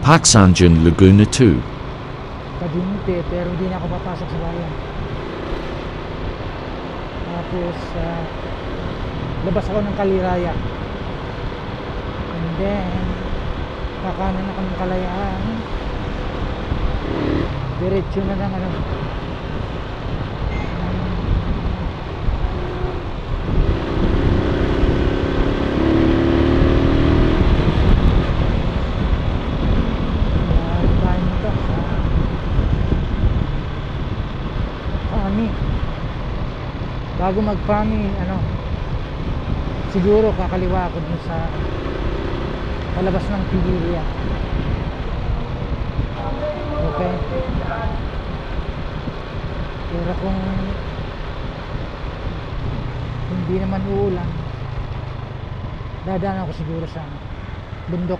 Pagsanjan Laguna 2. Kadimite, pero hindi na ako papasok sa bayan. Tapos labas ako ng Kaliraya, and then kakanan ako ng Kalayaan, diretso na lang bago mag-Pami, siguro kakaliwa ako dun sa palabas ng Pililia. Okay, pero kung hindi naman uulan, dadaan ako siguro sa bundok.